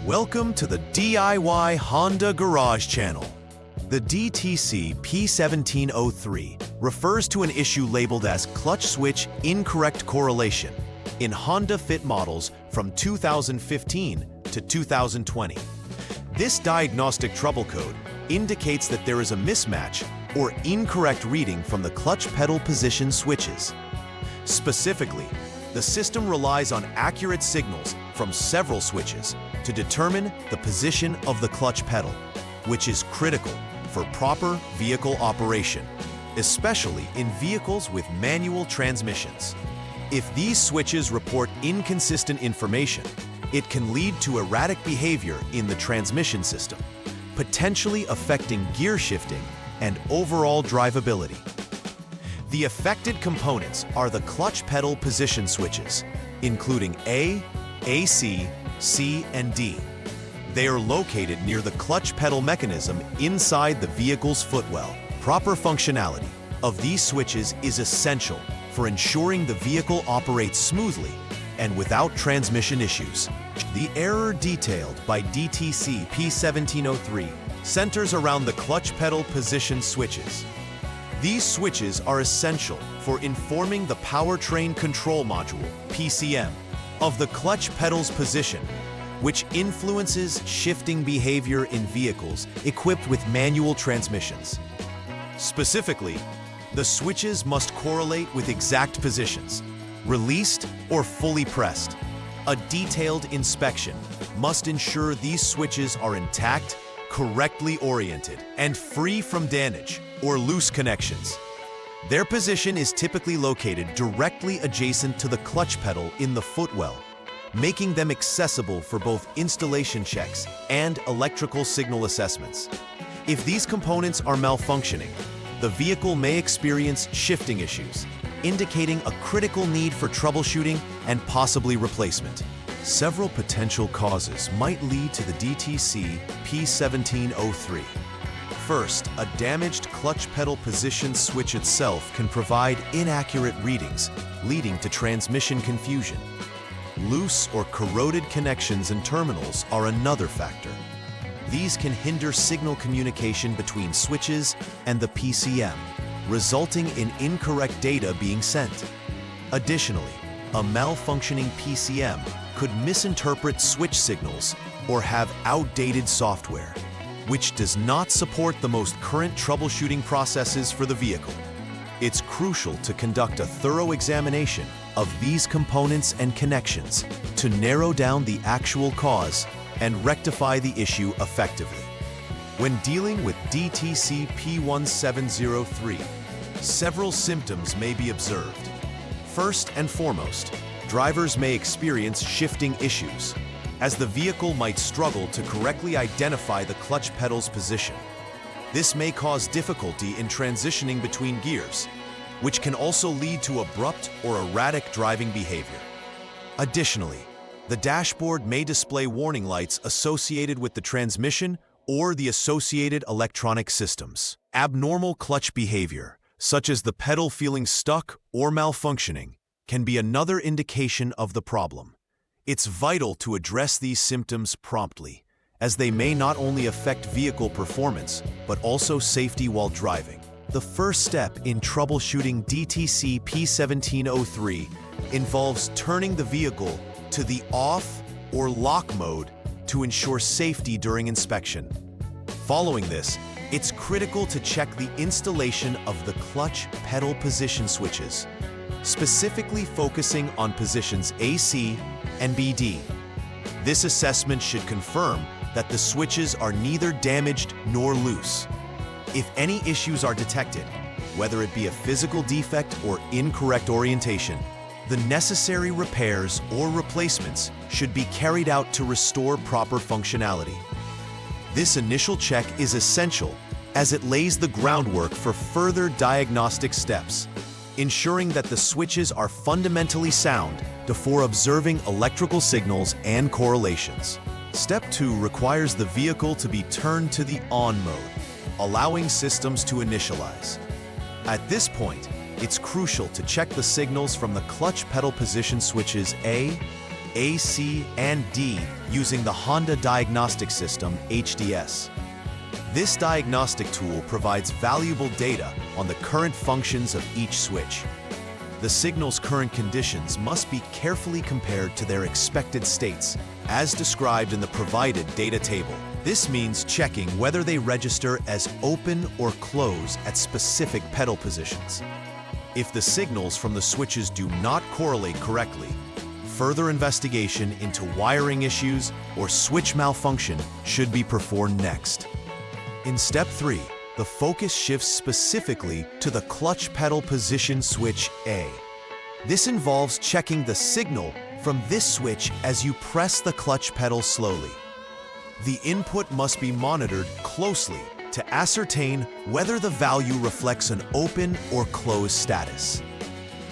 Welcome to the DIY Honda Garage channel. The DTC P1703 refers to an issue labeled as clutch switch incorrect correlation in Honda Fit models from 2015 to 2020. This diagnostic trouble code indicates that there is a mismatch or incorrect reading from the clutch pedal position switches. Specifically, the system relies on accurate signals from several switches to determine the position of the clutch pedal, which is critical for proper vehicle operation, especially in vehicles with manual transmissions. If these switches report inconsistent information, it can lead to erratic behavior in the transmission system, potentially affecting gear shifting and overall drivability. The affected components are the clutch pedal position switches, including A, AC, C, and D. They are located near the clutch pedal mechanism inside the vehicle's footwell. Proper functionality of these switches is essential for ensuring the vehicle operates smoothly and without transmission issues. The error detailed by DTC P1703 centers around the clutch pedal position switches. These switches are essential for informing the powertrain control module, PCM, of the clutch pedal's position, which influences shifting behavior in vehicles equipped with manual transmissions. Specifically, the switches must correlate with exact positions, released or fully pressed. A detailed inspection must ensure these switches are intact, correctly oriented, and free from damage or loose connections. Their position is typically located directly adjacent to the clutch pedal in the footwell, making them accessible for both installation checks and electrical signal assessments. If these components are malfunctioning, the vehicle may experience shifting issues, indicating a critical need for troubleshooting and possibly replacement. Several potential causes might lead to the DTC P1703. First, a damaged clutch pedal position switch itself can provide inaccurate readings, leading to transmission confusion. Loose or corroded connections and terminals are another factor. These can hinder signal communication between switches and the PCM, resulting in incorrect data being sent. Additionally, a malfunctioning PCM could misinterpret switch signals or have outdated software, which does not support the most current troubleshooting processes for the vehicle. It's crucial to conduct a thorough examination of these components and connections to narrow down the actual cause and rectify the issue effectively. When dealing with DTC P1703, several symptoms may be observed. First and foremost, drivers may experience shifting issues, as the vehicle might struggle to correctly identify the clutch pedal's position. This may cause difficulty in transitioning between gears, which can also lead to abrupt or erratic driving behavior. Additionally, the dashboard may display warning lights associated with the transmission or the associated electronic systems. Abnormal clutch behavior, such as the pedal feeling stuck or malfunctioning, can be another indication of the problem. It's vital to address these symptoms promptly, as they may not only affect vehicle performance, but also safety while driving. The first step in troubleshooting DTC P1703 involves turning the vehicle to the off or lock mode to ensure safety during inspection. Following this, it's critical to check the installation of the clutch pedal position switches, specifically focusing on positions AC and BD. This assessment should confirm that the switches are neither damaged nor loose. If any issues are detected, whether it be a physical defect or incorrect orientation, the necessary repairs or replacements should be carried out to restore proper functionality. This initial check is essential as it lays the groundwork for further diagnostic steps, ensuring that the switches are fundamentally sound before observing electrical signals and correlations. Step 2 requires the vehicle to be turned to the on mode, allowing systems to initialize. At this point, it's crucial to check the signals from the clutch pedal position switches A, A, C, and D using the Honda Diagnostic System, HDS. This diagnostic tool provides valuable data on the current functions of each switch. The signal's current conditions must be carefully compared to their expected states, as described in the provided data table. This means checking whether they register as open or close at specific pedal positions. If the signals from the switches do not correlate correctly, further investigation into wiring issues or switch malfunction should be performed next. In Step 3, the focus shifts specifically to the clutch pedal position switch A. This involves checking the signal from this switch as you press the clutch pedal slowly. The input must be monitored closely to ascertain whether the value reflects an open or closed status.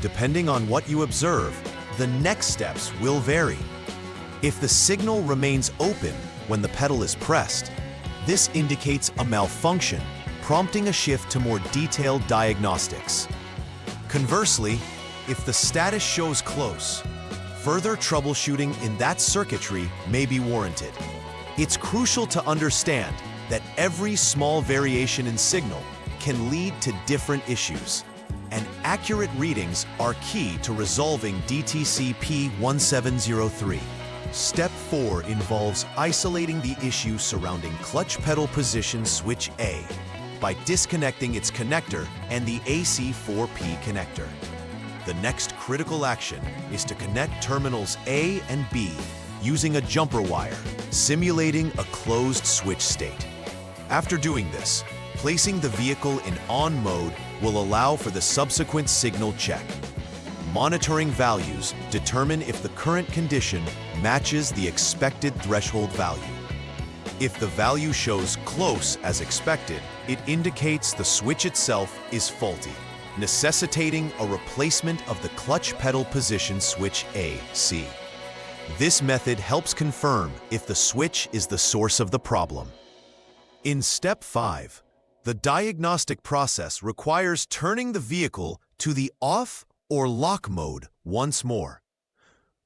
Depending on what you observe, the next steps will vary. If the signal remains open when the pedal is pressed, this indicates a malfunction, prompting a shift to more detailed diagnostics. Conversely, if the status shows close, further troubleshooting in that circuitry may be warranted. It's crucial to understand that every small variation in signal can lead to different issues, and accurate readings are key to resolving DTC P1703. Step 4 involves isolating the issue surrounding clutch pedal position switch A by disconnecting its connector and the AC4P connector. The next critical action is to connect terminals A and B using a jumper wire, simulating a closed switch state. After doing this, placing the vehicle in on mode will allow for the subsequent signal check. Monitoring values determine if the current condition matches the expected threshold value. If the value shows close as expected, it indicates the switch itself is faulty, necessitating a replacement of the clutch pedal position switch AC. This method helps confirm if the switch is the source of the problem. In Step 5, the diagnostic process requires turning the vehicle to the off or lock mode once more.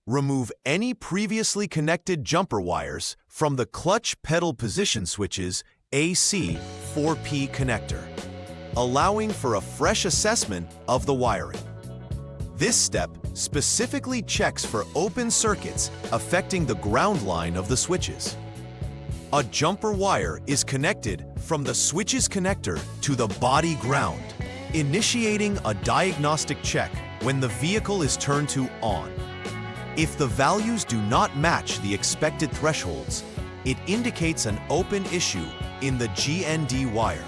Remove any previously connected jumper wires from the clutch pedal position switch's AC4P connector, allowing for a fresh assessment of the wiring. This step specifically checks for open circuits affecting the ground line of the switches. A jumper wire is connected from the switch's connector to the body ground, initiating a diagnostic check when the vehicle is turned to on. If the values do not match the expected thresholds, it indicates an open issue in the GND wire,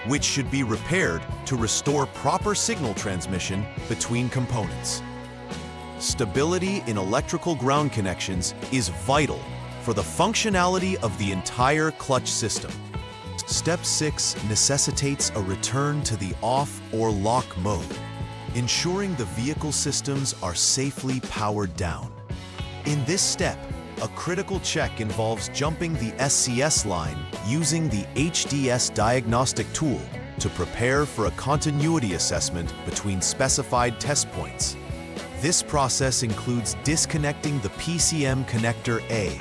which should be repaired to restore proper signal transmission between components. Stability in electrical ground connections is vital for the functionality of the entire clutch system. Step 6 necessitates a return to the off or lock mode, ensuring the vehicle systems are safely powered down. In this step, a critical check involves jumping the SCS line using the HDS diagnostic tool to prepare for a continuity assessment between specified test points. This process includes disconnecting the PCM connector A,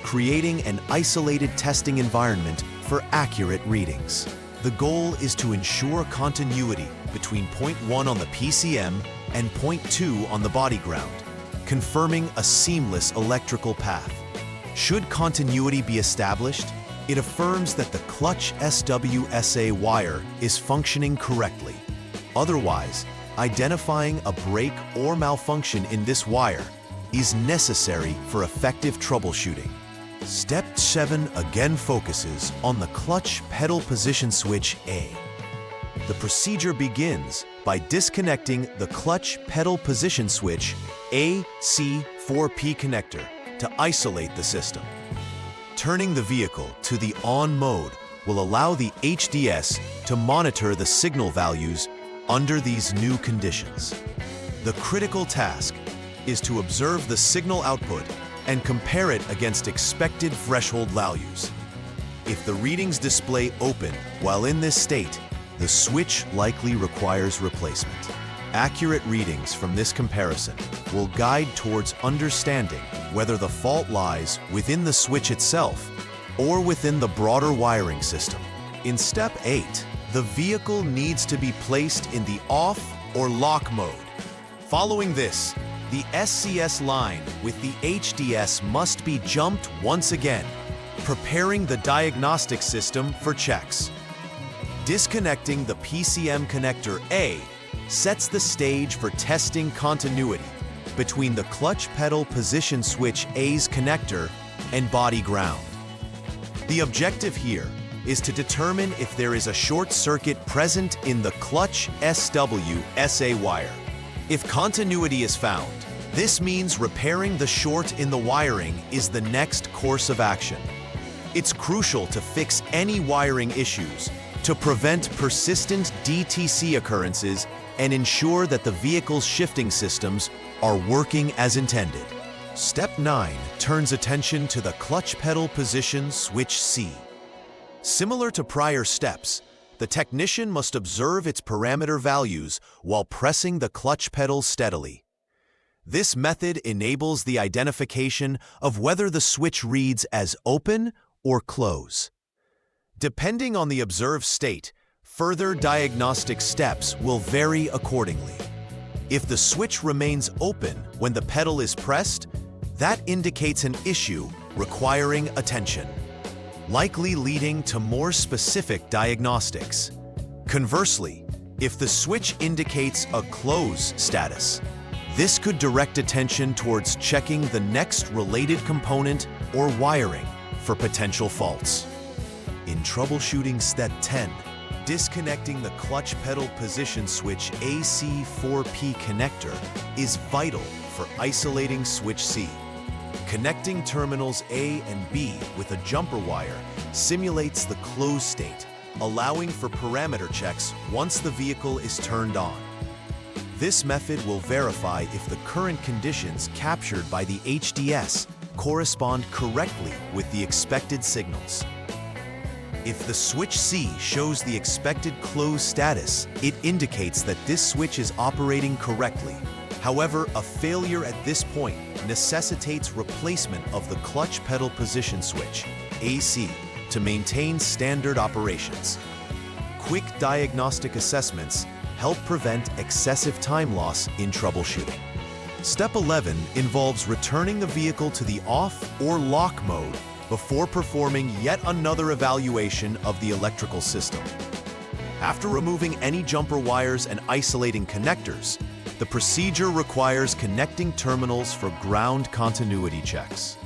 creating an isolated testing environment for accurate readings. The goal is to ensure continuity between point 1 on the PCM and point 2 on the body ground, confirming a seamless electrical path. Should continuity be established, it affirms that the clutch SWSA wire is functioning correctly. Otherwise, identifying a break or malfunction in this wire is necessary for effective troubleshooting. Step 7 again focuses on the clutch pedal position switch A. The procedure begins by disconnecting the clutch pedal position switch AC4P connector to isolate the system. Turning the vehicle to the on mode will allow the HDS to monitor the signal values under these new conditions. The critical task is to observe the signal output and compare it against expected threshold values. If the readings display open while in this state, the switch likely requires replacement. Accurate readings from this comparison will guide towards understanding whether the fault lies within the switch itself or within the broader wiring system. In Step 8, the vehicle needs to be placed in the off or lock mode. Following this, the SCS line with the HDS must be jumped once again, preparing the diagnostic system for checks. Disconnecting the PCM connector A sets the stage for testing continuity between the clutch pedal position switch A's connector and body ground. The objective here is to determine if there is a short circuit present in the clutch SW/SA wire. If continuity is found, this means repairing the short in the wiring is the next course of action. It's crucial to fix any wiring issues to prevent persistent DTC occurrences and ensure that the vehicle's shifting systems are working as intended. Step 9 turns attention to the clutch pedal position switch C. Similar to prior steps, the technician must observe its parameter values while pressing the clutch pedal steadily. This method enables the identification of whether the switch reads as open or close. Depending on the observed state, further diagnostic steps will vary accordingly. If the switch remains open when the pedal is pressed, that indicates an issue requiring attention, likely leading to more specific diagnostics. Conversely, if the switch indicates a close status, this could direct attention towards checking the next related component or wiring for potential faults. In troubleshooting Step 10, disconnecting the clutch pedal position switch AC4P connector is vital for isolating switch C. Connecting terminals A and B with a jumper wire simulates the closed state, allowing for parameter checks once the vehicle is turned on. This method will verify if the current conditions captured by the HDS correspond correctly with the expected signals. If the switch C shows the expected closed status, it indicates that this switch is operating correctly. However, a failure at this point necessitates replacement of the clutch pedal position switch, AC, to maintain standard operations. Quick diagnostic assessments help prevent excessive time loss in troubleshooting. Step 11 involves returning the vehicle to the off or lock mode before performing yet another evaluation of the electrical system. After removing any jumper wires and isolating connectors, the procedure requires connecting terminals for ground continuity checks.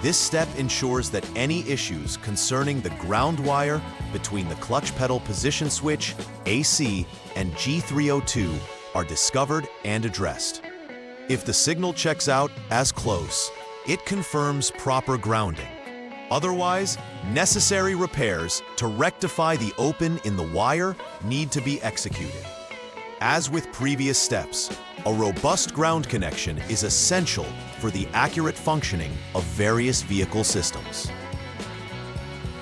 This step ensures that any issues concerning the ground wire between the clutch pedal position switch, AC, and G302 are discovered and addressed. If the signal checks out as close, it confirms proper grounding. Otherwise, necessary repairs to rectify the open in the wire need to be executed. As with previous steps, a robust ground connection is essential for the accurate functioning of various vehicle systems.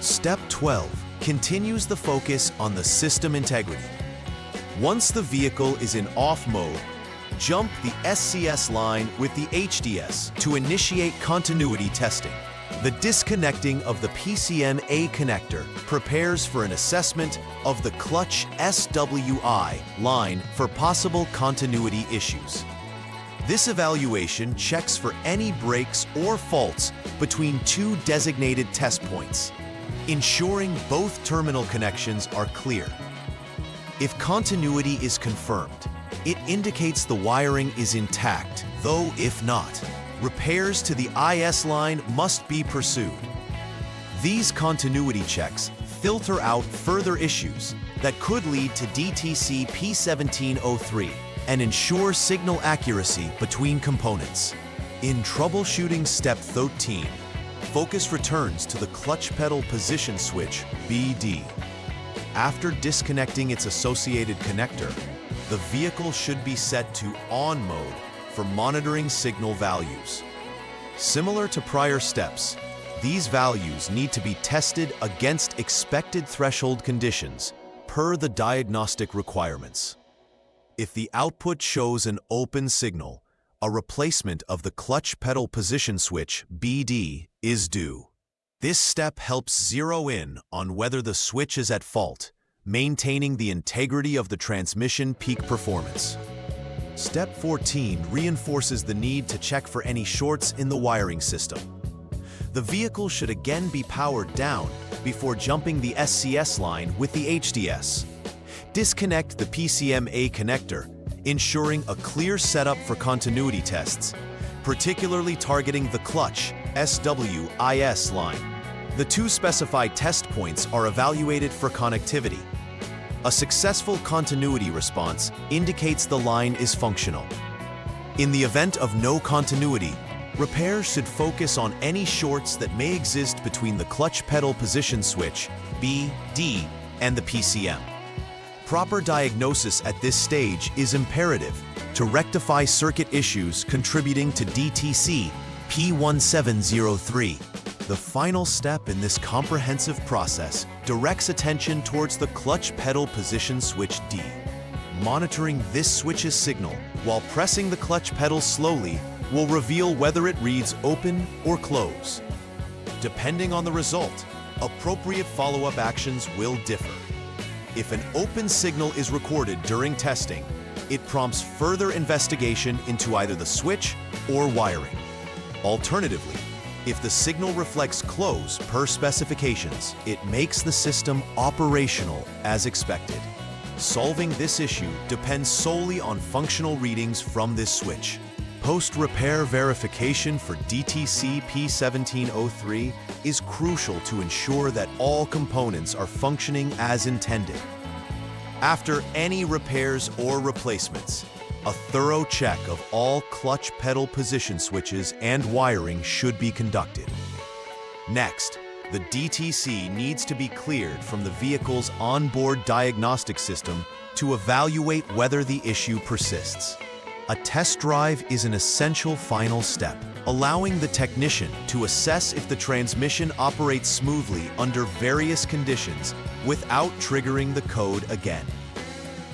Step 12 continues the focus on the system integrity. Once the vehicle is in off mode, jump the SCS line with the HDS to initiate continuity testing. The disconnecting of the PCM-A connector prepares for an assessment of the clutch SWI line for possible continuity issues. This evaluation checks for any breaks or faults between two designated test points, ensuring both terminal connections are clear. If continuity is confirmed, it indicates the wiring is intact, though if not, repairs to the IS line must be pursued. These continuity checks filter out further issues that could lead to DTC P1703 and ensure signal accuracy between components. In troubleshooting Step 13, focus returns to the clutch pedal position switch, BD. After disconnecting its associated connector, the vehicle should be set to on mode for monitoring signal values. Similar to prior steps, these values need to be tested against expected threshold conditions per the diagnostic requirements. If the output shows an open signal, a replacement of the clutch pedal position switch, BD, is due. This step helps zero in on whether the switch is at fault, maintaining the integrity of the transmission peak performance. Step 14 reinforces the need to check for any shorts in the wiring system. The vehicle should again be powered down before jumping the SCS line with the HDS. Disconnect the PCM-A connector, ensuring a clear setup for continuity tests, particularly targeting the clutch SWIS line. The two specified test points are evaluated for connectivity. A successful continuity response indicates the line is functional. In the event of no continuity, repairs should focus on any shorts that may exist between the clutch pedal position switch, BD, and the PCM. Proper diagnosis at this stage is imperative to rectify circuit issues contributing to DTC P1703. The final step in this comprehensive process directs attention towards the clutch pedal position switch D. Monitoring this switch's signal while pressing the clutch pedal slowly will reveal whether it reads open or close. Depending on the result, appropriate follow-up actions will differ. If an open signal is recorded during testing, it prompts further investigation into either the switch or wiring. Alternatively, if the signal reflects close per specifications, it makes the system operational as expected. Solving this issue depends solely on functional readings from this switch. Post-repair verification for DTC P1703 is crucial to ensure that all components are functioning as intended. After any repairs or replacements, a thorough check of all clutch pedal position switches and wiring should be conducted. Next, the DTC needs to be cleared from the vehicle's onboard diagnostic system to evaluate whether the issue persists. A test drive is an essential final step, allowing the technician to assess if the transmission operates smoothly under various conditions without triggering the code again.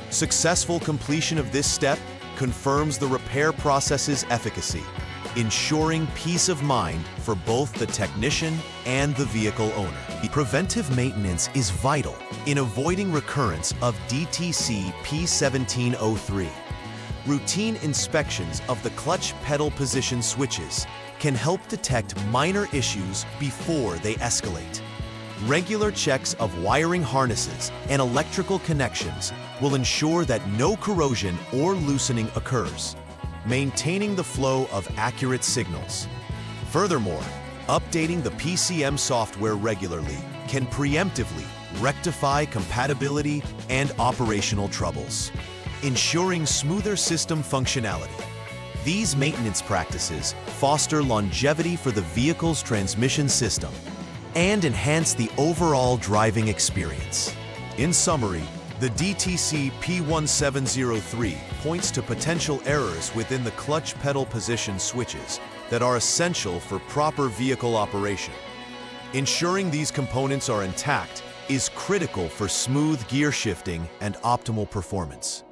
Successful completion of this step confirms the repair process's efficacy, ensuring peace of mind for both the technician and the vehicle owner. Preventive maintenance is vital in avoiding recurrence of DTC P1703. Routine inspections of the clutch pedal position switches can help detect minor issues before they escalate. Regular checks of wiring harnesses and electrical connections will ensure that no corrosion or loosening occurs, maintaining the flow of accurate signals. Furthermore, updating the PCM software regularly can preemptively rectify compatibility and operational troubles, ensuring smoother system functionality. These maintenance practices foster longevity for the vehicle's transmission system and enhance the overall driving experience. In summary, the DTC P1703 points to potential errors within the clutch pedal position switches that are essential for proper vehicle operation. Ensuring these components are intact is critical for smooth gear shifting and optimal performance.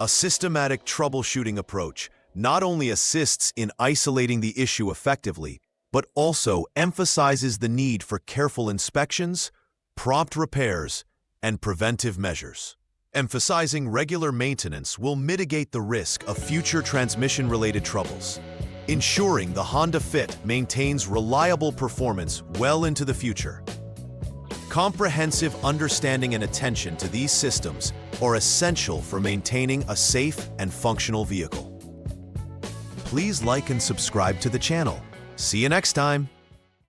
A systematic troubleshooting approach not only assists in isolating the issue effectively, but also emphasizes the need for careful inspections, prompt repairs, and preventive measures. Emphasizing regular maintenance will mitigate the risk of future transmission-related troubles, ensuring the Honda Fit maintains reliable performance well into the future. Comprehensive understanding and attention to these systems are essential for maintaining a safe and functional vehicle. Please like and subscribe to the channel. See you next time.